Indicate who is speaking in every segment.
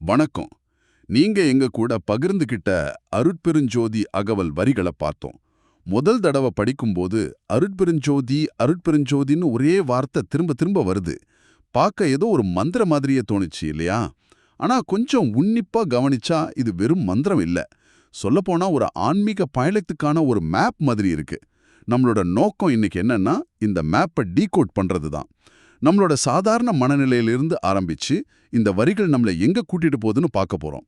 Speaker 1: வணக்கம். நீங்க எங்க கூட பகிர்ந்துகிட்ட அருட்பெருஞ்சோதி அகவல் வரிகளை பார்த்தோம். முதல் தடவை படிக்கும்போது அருட்பெருஞ்சோதி அருட்பெருஞ்சோதின்னு ஒரே வார்த்தை திரும்ப திரும்ப வருது. பார்க்க ஏதோ ஒரு மந்திர மாதிரியே தோணுச்சு இல்லையா? ஆனா கொஞ்சம் உன்னிப்பா கவனிச்சா இது வெறும் மந்திரம் இல்ல. சொல்லப்போனா ஒரு ஆன்மீக பயணத்துக்கான ஒரு மேப் மாதிரி இருக்கு. நம்மளோட நோக்கம் இன்னைக்கு என்னன்னா இந்த மேப்பை டீகோட் பண்றது தான். நம்மளோட சாதாரண மனநிலையிலிருந்து ஆரம்பிச்சு இந்த வரிகள் நம்மளை எங்க கூட்டிட்டு போகுதுன்னு பார்க்க போறோம்.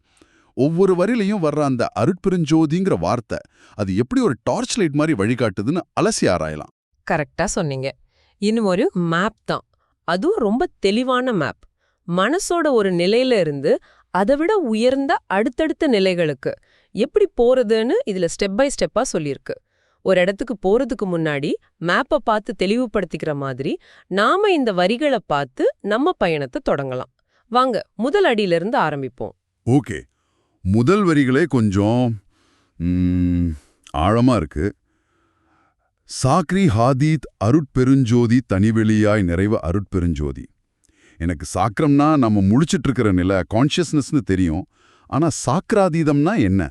Speaker 1: ஒவ்வொரு வரியிலையும் வர்ற அந்த அருட்பெருஞ்சோதிங்கிற வார்த்தை அது எப்படி ஒரு டார்ச் லைட் மாதிரி வழிகாட்டுதுன்னு அலசி ஆராயலாம்.
Speaker 2: கரெக்டா சொன்னீங்க. இன்னும் ஒரு மேப் தான். அதுவும் ரொம்ப தெளிவான மேப். மனசோட ஒரு நிலையில இருந்து அதை விட உயர்ந்த அடுத்தடுத்த நிலைகளுக்கு எப்படி போறதுன்னு இதுல ஸ்டெப் பை ஸ்டெப்பா சொல்லியிருக்கு. ஒரு இடத்துக்கு போறதுக்கு முன்னாடி மேப்பை பார்த்து தெளிவுபடுத்திக்கிற மாதிரி நாம இந்த வரிகளை பார்த்து நம்ம பயணத்தை தொடங்கலாம். வாங்க முதல் அடியிலிருந்து ஆரம்பிப்போம்.
Speaker 1: ஓகே, முதல் வரிகளே கொஞ்சம் ஆழமா இருக்கு. சாக்ரி ஹாதீத் அருட்பெருஞ்சோதி தனிவெளியாய் நிறைவ அருட்பெருஞ்சோதி. எனக்கு சாக்கிரம்னா நம்ம முழிச்சிட்டு இருக்கிற நிலை கான்ஷியஸ்னஸ்னு தெரியும். ஆனா சாக்ராதீதம்னா என்ன?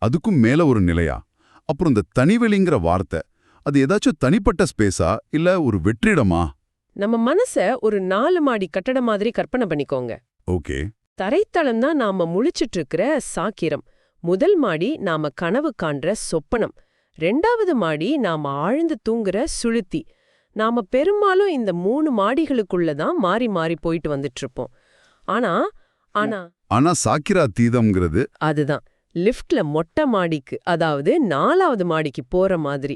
Speaker 1: அதுக்கும் மேல ஒரு நிலையா? அப்புறம் இந்த தனிவெளிங்கிற வார்த்தை அது ஏதாச்சும் தனிப்பட்ட ஸ்பேஸா இல்ல ஒரு வெற்றிடமா?
Speaker 2: நம்ம மனச ஒரு 4 மாடி கட்டட மாதிரி கற்பனை பண்ணிக்கோங்க.
Speaker 1: ஓகே.
Speaker 2: தரைத்தளம் தான் நாம முழிச்சிட்டு இருக்கிற சாக்கிரம். முதல் மாடி நாம கனவு காண்ற சொப்பனம். 2வது மாடி நாம ஆழ்ந்து தூங்குற சுளுத்தி. நாம பெரும்பாலும் இந்த 3 மாடிகளுக்குள்ள தான் மாறி மாறி போயிட்டு வந்துட்டு இருப்போம். ஆனா ஆனா
Speaker 1: ஆனா சாக்கிரா தீதம்ங்கிறது
Speaker 2: அதுதான் லிஃப்ட்ல மொட்டை மாடிக்கு, அதாவது 4வது மாடிக்கு போற மாதிரி.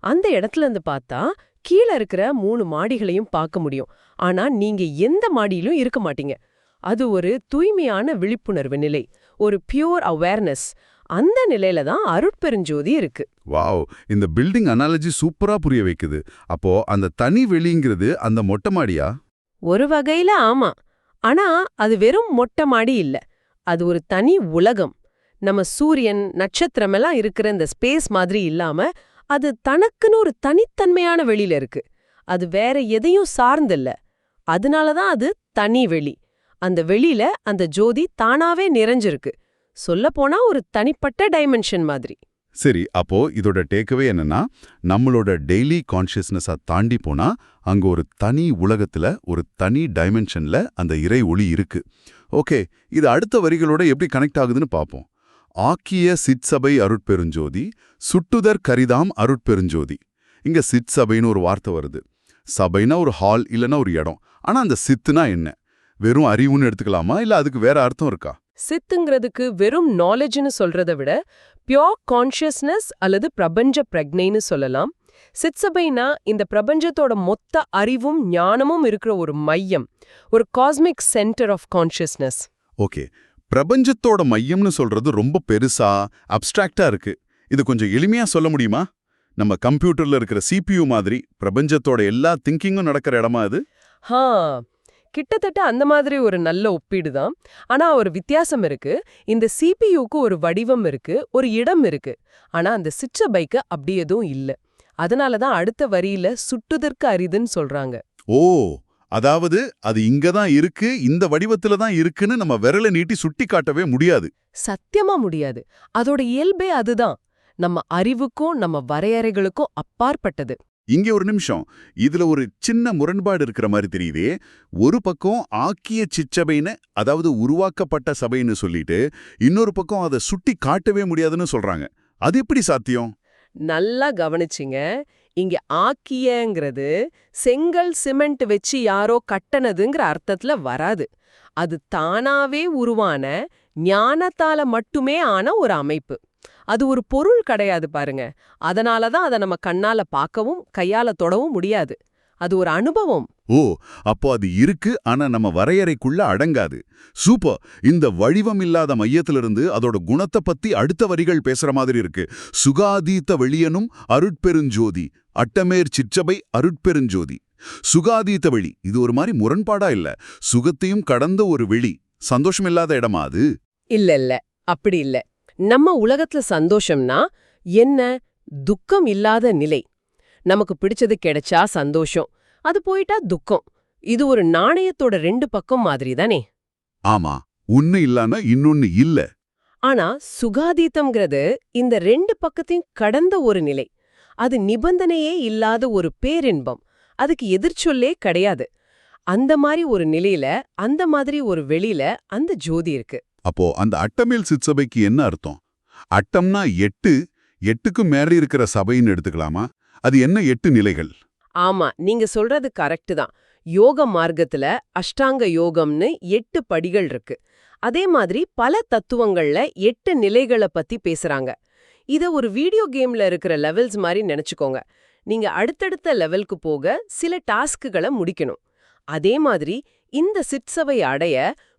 Speaker 2: அந்த இடத்துல இருந்து பார்த்தா கீழே இருக்கிற 3 மாடிகளையும் பார்க்க முடியும். ஆனா நீங்க எந்த மாடியிலும் இருக்க மாட்டீங்க. அது ஒரு தூய்மையான விழிப்புணர்வு நிலை, ஒரு பியூர் அவேர்னஸ். அந்த நிலையில தான் அருட்பெருஞ்சோதி இருக்கு.
Speaker 1: வாவ், இந்த பில்டிங் அனாலஜி சூப்பரா புரிய வைக்குது. அப்போ அந்த தனி வெளிங்கிறது அந்த மொட்டை மாடியா?
Speaker 2: ஒரு வகையில ஆமா. ஆனா அது வெறும் மொட்டை மாடி இல்ல. அது ஒரு தனி உலகம். நம்ம சூரியன் நட்சத்திரமெல்லாம் இருக்கிற இந்த ஸ்பேஸ் மாதிரி இல்லாம அது தனக்குன்னு ஒரு தனித்தன்மையான வெளியில இருக்கு. அது வேற எதையும் சார்ந்தில்ல. அதனாலதான் அது தனி வெளி. அந்த வெளியில அந்த ஜோதி தானாவே நிறைஞ்சிருக்கு. சொல்லப்போனா ஒரு தனிப்பட்ட டைமென்ஷன் மாதிரி.
Speaker 1: சரி, அப்போ இதோட டேக்அவே என்னன்னா, நம்மளோட டெய்லி கான்ஷியஸ்னஸா தாண்டி போனா அங்க ஒரு தனி உலகத்துல ஒரு தனி டைமென்ஷன்ல அந்த இறை ஒளி இருக்கு. ஓகே, இது அடுத்த வரிகளோட எப்படி கனெக்ட் ஆகுதுன்னு பார்ப்போம். ஆக்கிய சிற்சபை அருட்பெருஞ்சோதி சுட்டுதற் கரிதாம் அருட்பெருஞ்சோதி. இங்க சிற்சபைன்னு ஒரு வார்த்தை வருது. சபைனா ஒரு ஹால் இல்லைன்னா ஒரு இடம். ஆனா அந்த சித்துனா என்ன? வெறும் அறிவுன்னு எடுத்துக்கலாமா இல்ல அதுக்கு வேற அர்த்தம் இருக்கா?
Speaker 2: சித்துங்கிறதுக்கு வெறும் நாலேஜ்னு சொல்றதை விட பியோர் கான்ஷியஸ்னஸ் அல்லது பிரபஞ்ச பிரக்னைன்னு சொல்லலாம். சிற்சபைனா இந்த பிரபஞ்சத்தோட மொத்த அறிவும் ஞானமும் இருக்கிற ஒரு மையம், ஒரு cosmic centre of consciousness.
Speaker 1: Okay, பிரபஞ்சத்தோட மையம்னு சொல்றது ரொம்ப பெருசா அப்டிராக்டா இருக்கு. இது கொஞ்சம் எளிமையா சொல்ல முடியுமா? நம்ம கம்ப்யூட்டர்ல இருக்கிற CPU மாதிரி பிரபஞ்சத்தோட எல்லா திங்கிங்கும் நடக்கிற இடமா அது?
Speaker 2: ஹா, கிட்டத்தட்ட அந்த மாதிரி ஒரு நல்ல ஒப்பீடு தான். ஆனா ஒரு வித்தியாசம் இருக்கு. இந்த சிபியுக்கு ஒரு வடிவம் இருக்கு, ஒரு இடம் இருக்கு. ஆனா அந்த சிற்றபைக்கு அப்படி எதுவும் இல்ல. அதனால தான் அடுத்த வரியில சுட்டுதற்கு அரிதுன்னு சொல்றாங்க.
Speaker 1: ஓ, அதாவது அது இங்க தான் இருக்கு, இந்த வடிவத்துல தான் இருக்குன்னு நம்ம விரலை நீட்டி சுட்டி காட்டவே முடியாது.
Speaker 2: சத்தியமா முடியாது. அதோட இயல்பே அதுதான். நம்ம அறிவுக்கும் நம்ம வரையறைகளுக்கும் அப்பாற்பட்டது.
Speaker 1: இங்கே ஒரு நிமிஷம், இதுல ஒரு சின்ன முரண்பாடு இருக்கிற மாதிரி தெரியுதே. ஒரு பக்கம் ஆக்கிய சிற்றபைன்னு, அதாவது உருவாக்கப்பட்ட சபைன்னு சொல்லிட்டு, இன்னொரு பக்கம் அதை சுட்டி காட்டவே முடியாதுன்னு சொல்றாங்க. அது எப்படி சாத்தியம்?
Speaker 2: நல்லா கவனிச்சிங்க. இங்க ஆக்கியங்கிறது செங்கல் சிமெண்ட் வச்சு யாரோ கட்டனதுங்கிற அர்த்தத்துல வராது. அது தானாவே உருவான ஞானத்தால மட்டுமே ஆன ஒரு அமைப்பு. அது ஒரு பொருள் கிடையாது பாருங்க. அதனாலதான் அதை நம்ம கண்ணால பார்க்கவும் கையால தொடவும் முடியாது. அது ஒரு அனுபவம்.
Speaker 1: ஓ, அப்போ அது இருக்கு, ஆனா நம்ம வரையறைக்குள்ள அடங்காது. சூப்பர். இந்த வடிவம் இல்லாத மையத்திலிருந்து அதோட குணத்தை பத்தி அடுத்த வரிகள் பேசுற மாதிரி இருக்கு. சுகாதீத்த வெளியனும் அருட்பெருஞ்சோதி அட்டமேர் சிற்றபை அருட்பெருஞ்சோதி. சுகாதீத்த வெளி, இது ஒரு மாதிரி முரண்பாடா இல்ல? சுகத்தையும் கடந்த ஒரு வெளி, சந்தோஷம் இல்லாத இடமா அது?
Speaker 2: இல்ல, அப்படி இல்ல. நம்ம உலகத்துல சந்தோஷம்னா என்ன? துக்கம் இல்லாத நிலை. நமக்கு பிடிச்சது கிடைச்சா சந்தோஷம், அது போயிட்டா துக்கம். இது ஒரு நாணயத்தோட 2 பக்கம் மாதிரி தானே?
Speaker 1: ஆமா, ஒன்னு இல்லாம இன்னொன்னு இல்ல.
Speaker 2: ஆனா சுகாதீதம்ங்கிறது இந்த ரெண்டு பக்கத்தையும் கடந்த ஒரு நிலை. அது நிபந்தனையே இல்லாத ஒரு பேரின்பம். அதுக்கு எதிர்ச்சொல்லே கிடையாது. அந்த மாதிரி ஒரு நிலையில, அந்த மாதிரி ஒரு வெளியில அந்த ஜோதி இருக்கு.
Speaker 1: அப்போ அந்த அட்டமேல் சிற்சபைக்கு என்ன அர்த்தம்? அட்டம்னா 8, 8க்கு மேல இருக்கிற சபைன்னு எடுத்துக்கலாமா? அது என்ன 8 நிலைகள்?
Speaker 2: ஆமா, நீங்க சொல்றது கரெக்ட் தான். யோக மார்க்கத்துல அஷ்டாங்க யோகம்னு 8 படிகள் இருக்கு. அதே மாதிரி பல தத்துவங்கள்ல 8 நிலைகளை பத்தி பேசுறாங்க. இத ஒரு வீடியோ கேம்ல இருக்கிற லெவல்ஸ் மாதிரி நினைச்சுக்கோங்க. நீங்க அடுத்தடுத்த லெவலுக்கு போக சில டாஸ்க்குகளை முடிக்கணும். அதே மாதிரி இந்த சிற்சபை அடைய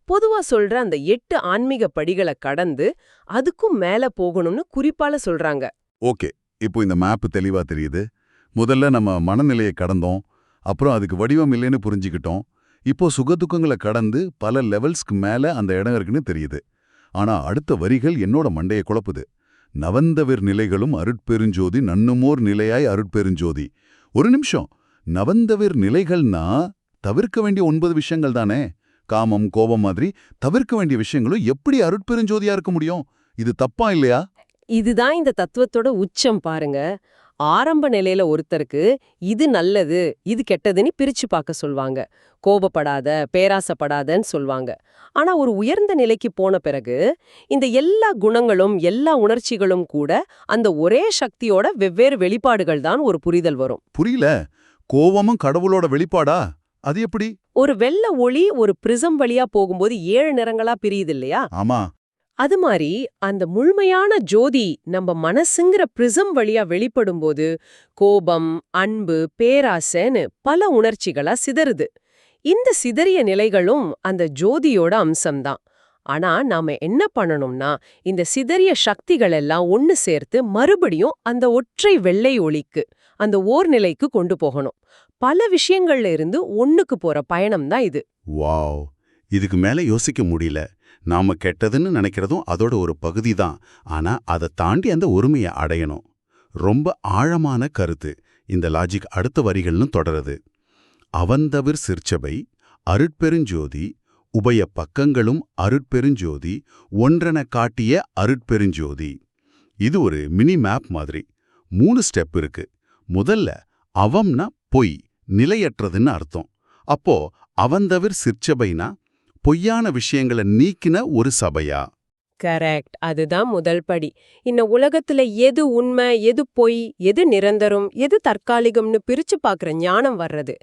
Speaker 2: பொதுவா சொல்ற அந்த 8 ஆன்மீக படிகளை கடந்து அதுக்கும் மேல போகணும்னு குறிப்பால சொல்றாங்க.
Speaker 1: ஓகே, இப்போ இந்த மேப் தெளிவா தெரியுது. முதல்ல நம்ம மனநிலையை கடந்தோம், அப்புறம் அதுக்கு வடிவம் இல்லைன்னு புரிஞ்சுக்கிட்டோம். இப்போ சுகதுக்கங்களை கடந்து பல லெவல்ஸ்க்கு மேல அந்த இடம் இருக்குன்னு தெரியுது. ஆனா அடுத்த வரிகள் என்னோட மண்டையை குழப்புது. நவந்தவிர் நிலைகளும் அருட்பெருஞ்சோதி நன்னுமோர் நிலையாய் அருட்பெருஞ்சோதி. ஒரு நிமிஷம், நவந்தவிர் நிலைகள்னா தவிர்க்க வேண்டிய 9 விஷயங்கள் தானே? காமம், கோபம் மாதிரி தவிர்க்க வேண்டிய விஷயங்களும் எப்படி அருட்பெருஞ்சோதியா இருக்க முடியும்? இது தப்பா இல்லையா?
Speaker 2: இதுதான் இந்த தத்துவத்தோட உச்சம் பாருங்க. ஆரம்ப நிலையில ஒருத்தருக்கு இது நல்லது, இது கெட்டதுன்னு பிரிச்சு பார்க்க சொல்வாங்க. கோபப்படாத, பேராசப்படாதன்னு சொல்வாங்க. ஆனா ஒரு உயர்ந்த நிலைக்கு போன பிறகு இந்த எல்லா குணங்களும் எல்லா உணர்ச்சிகளும் கூட அந்த ஒரே சக்தியோட வெவ்வேறு வெளிப்பாடுகள் தான் ஒரு புரிதல் வரும்.
Speaker 1: புரியல. கோவமும் கடவுளோட வெளிப்பாடா? அது எப்படி?
Speaker 2: ஒரு வெள்ள ஒளி ஒரு பிரிசம் வழியா போகும்போது 7 நிறங்களா பிரியுது இல்லையா?
Speaker 1: ஆமா.
Speaker 2: அது மாதிரி அந்த முழுமையான ஜோதி நம்ம மனசுங்கிற பிரிசம் வழியா வெளிப்படும்போது கோபம், அன்பு, பேராசைன்னு பல உணர்ச்சிகளா சிதறுது. இந்த சிதறிய நிலைகளும் அந்த ஜோதியோட அம்சம்தான். ஆனா நாம என்ன பண்ணணும்னா இந்த சிதறிய சக்திகள் எல்லாம் ஒன்னு சேர்த்து மறுபடியும் அந்த ஒற்றை வெள்ளை ஒளிக்கு, அந்த ஓர் நிலைக்கு கொண்டு போகணும். பல விஷயங்கள்ல இருந்து ஒண்ணுக்கு போற பயணம் தான் இது.
Speaker 1: வாவ், இதுக்கு மேல யோசிக்க முடியல. நாம கெட்டதுன்னு நினைக்கிறதும் அதோட ஒரு பகுதி தான். ஆனா அதை தாண்டி அந்த ஒருமையை அடையணும். ரொம்ப ஆழமான கருத்து. இந்த லாஜிக் அடுத்த வரிகள்னு தொடருது. அவந்தவிர் சிற்சபை அருட்பெருஞ்சோதி உபய பக்கங்களும் அருட்பெருஞ்சோதி ஒன்றென காட்டிய அருட்பெருஞ்சோதி. இது ஒரு மினி மேப் மாதிரி. 3 ஸ்டெப் இருக்கு. முதல்ல அவம்னா பொய், நிலையற்றதுன்னு அர்த்தம். அப்போ அவந்தவிர் சிற்சபைனா பொய்யான விஷயங்களை நீக்கின ஒரு சபையா?
Speaker 2: கரெக்ட். அதுதான் முதல் படி. இந்த உலகத்துல எது உண்மை, எது பொய், எது நிரந்தரம், எது தற்காலிகம்னு பிரிச்சு பார்க்குற ஞானம் வர்றது.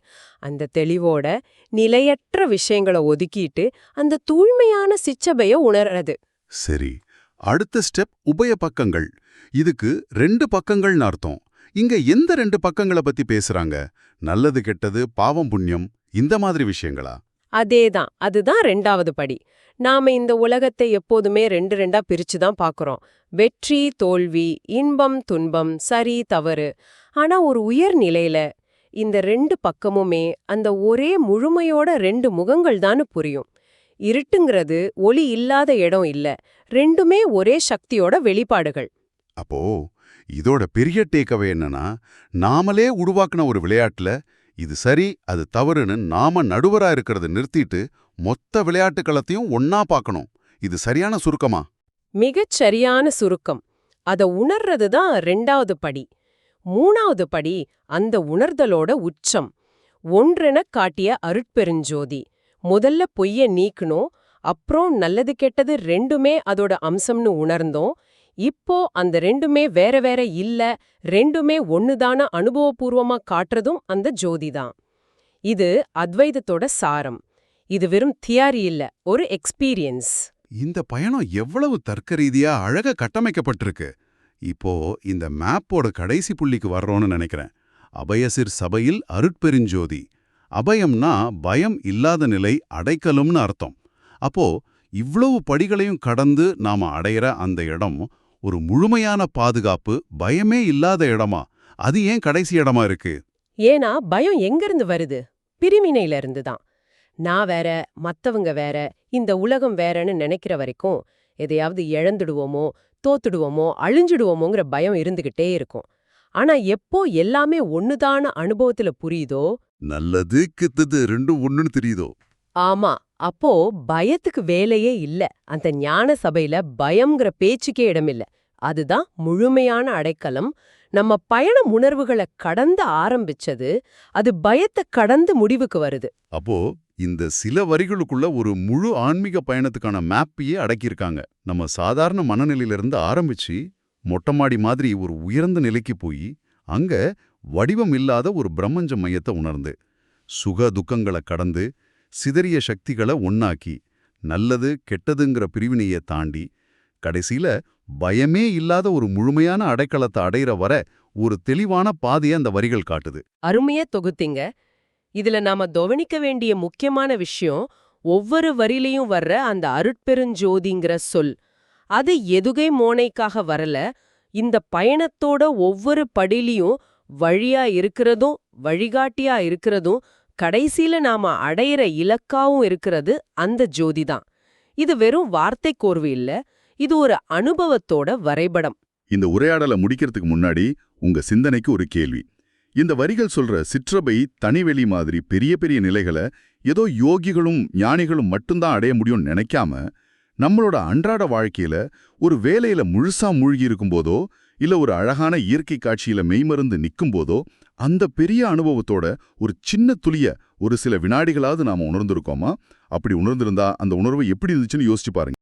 Speaker 2: அந்த தெளிவோட நிலையற்ற விஷயங்களை ஒதுக்கிட்டு அந்த தூய்மையான சிற்றபைய உணர்றது.
Speaker 1: சரி, அடுத்த ஸ்டெப் உபய பக்கங்கள். இதுக்கு 2 பக்கங்கள்னு அர்த்தம். இங்க எந்த 2 பக்கங்களை பத்தி பேசுறாங்க? நல்லது கெட்டது, பாவம் புண்ணியம், இந்த மாதிரி விஷயங்களா?
Speaker 2: அதேதான். அதுதான் 2வது படி. நாம இந்த உலகத்தை எப்போதுமே 2 பிரிச்சு தான் பார்க்கறோம். வெற்றி, தோல்வி, இன்பம், துன்பம், சரி, தவறு. ஆனா ஒரு உயர் நிலையில இந்த 2 பக்கமுமே அந்த ஒரே முழுமையோட 2 முகங்கள் தான்னு புரியும். இருட்டுங்கிறது ஒளி இல்லாத இடம் இல்ல. 2மே ஒரே சக்தியோட வெளிப்பாடுகள்.
Speaker 1: அப்போ இதோட பெரிய டேக்அவே என்னன்னா, நாமளே உருவாக்குன ஒரு விளையாட்டுல இது சரி அது தவறுன்னு நாம நடுவரா இருக்கிறத நிறுத்திட்டு மொத்த விளையாட்டு களத்தையும் ஒன்னா பார்க்கணும். இது சரியான சுருக்கமா?
Speaker 2: மிகச் சரியான சுருக்கம். அத உணர்றது தான் 2வது படி. 3வது படி அந்த உணர்தலோட உச்சம். ஒன்றென காட்டிய அருட்பெருஞ்சோதி. முதல்ல பொய்ய நீக்கணும், அப்புறம் நல்லது கெட்டது 2மே அதோட அம்சம்னு உணர்ந்தோம். இப்போ அந்த 2மே வேற வேற இல்ல, 2மே ஒண்ணுதான அனுபவபூர்வமா காட்டுறதும் அந்த ஜோதி தான். இது அத்வைதத்தோட சாரம். இது வெறும் தியரி இல்ல, ஒரு எக்ஸ்பீரியன்ஸ்.
Speaker 1: இந்த பயணம் எவ்வளவு தர்க்க ரீதியா அழகா கட்டமைக்கப்பட்டிருக்கு. இப்போ இந்த மேப்போட கடைசி புள்ளிக்கு வர்றோம்னு நினைக்கிறேன். அபயசிர் சபையில் அருட்பெருஞ்சோதி. அபயம்னா பயம் இல்லாத நிலை, அடைக்கலும்னு அர்த்தம். அப்போ இவ்வளவு படிகளையும் கடந்து நாம அடையிற அந்த இடம் ஒரு முழுமையான பாதுகாப்பு, பயமே இல்லாத இடமா? அது ஏன் கடைசி இடமா இருக்கு?
Speaker 2: ஏன்னா பயம் எங்கிருந்து வருது? பிரிவினையில இருந்து தான். நான் வேற, மத்தவங்க வேற, இந்த உலகம் வேறன்னு நினைக்கிற வரைக்கும் எதையாவது இழந்துடுவோமோ, தோத்துடுவோமோ, அழிஞ்சிடுவோமோங்கிற பயம் இருந்துகிட்டே இருக்கும். ஆனா எப்போ எல்லாமே ஒண்ணுதான அனுபவத்துல புரியுதோ,
Speaker 1: நல்லது கெட்டது ரெண்டும் ஒண்ணுன்னு தெரியுதோ?
Speaker 2: ஆமா, அப்போ பயத்துக்கு வேலையே இல்ல. அந்த ஞான சபையில பயம்ங்கிற பேச்சுக்கே இடமில்ல. அதுதான் முழுமையான அடைக்கலம். நம்ம பயண உணர்வுகளை கடந்து ஆரம்பிச்சது, அது பயத்தை கடந்து முடிவுக்கு வருது.
Speaker 1: அப்போ இந்த சில வரிகளுக்குள்ள ஒரு முழு ஆன்மீக பயணத்துக்கான மேப்பையே அடக்கியிருக்காங்க. நம்ம சாதாரண மனநிலையிலிருந்து ஆரம்பிச்சு மொட்டமாடி மாதிரி ஒரு உயர்ந்த நிலைக்கு போய் அங்க வடிவம் இல்லாத ஒரு பிரம்மஞ்ச மையத்தை உணர்ந்து சுக துக்கங்களை கடந்து சிதறிய சக்திகளை ஒண்ணாக்கி நல்லது கெட்டதுங்கிற பிரிவினையை தாண்டி கடைசியில பயமே இல்லாத ஒரு முழுமையான அடைக்கலத்தை அடையிற வர ஒரு தெளிவான பாதையை அந்த வரிகள் காட்டுது.
Speaker 2: அருமையா தொகுத்தீங்க. இதுல நாம கவனிக்க வேண்டிய முக்கியமான விஷயம், ஒவ்வொரு வரியிலையும் வர்ற அந்த அருட்பெருஞ்சோதிங்கிற சொல். அது எதுகை மோனைக்காக வரல. இந்த பயணத்தோட ஒவ்வொரு படியிலையும் வழியா இருக்கிறதும் வழிகாட்டியா இருக்கிறதும் கடைசியில நாம அடையிற இலக்காவும் இருக்கிறது அந்த ஜோதிதான். இது வெறும் வார்த்தை கோர்வு இல்ல, இது ஒரு அனுபவத்தோட வரைபடம்.
Speaker 1: இந்த உரையாடலை முடிக்கிறதுக்கு முன்னாடி உங்க சிந்தனைக்கு ஒரு கேள்வி. இந்த வரிகள் சொல்ற சிற்றபை தனிவெளி மாதிரி பெரிய பெரிய நிலைகளை ஏதோ யோகிகளும் ஞானிகளும் மட்டும்தான் அடைய முடியும்னு நினைக்காம, நம்மளோட அன்றாட வாழ்க்கையில ஒரு வேலையில முழுசா மூழ்கி இருக்கும்போதோ இல்ல ஒரு அழகான இயற்கை காட்சியில மெய்மருந்து நிக்கும்போதோ அந்த பெரிய அனுபவத்தோட ஒரு சின்ன துளிய ஒரு சில வினாடிகளாவது நாம உணர்ந்திருக்கோமா? அப்படி உணர்ந்திருந்தா அந்த உணர்வு எப்படி இருந்துச்சுன்னு யோசிச்சு பாருங்க.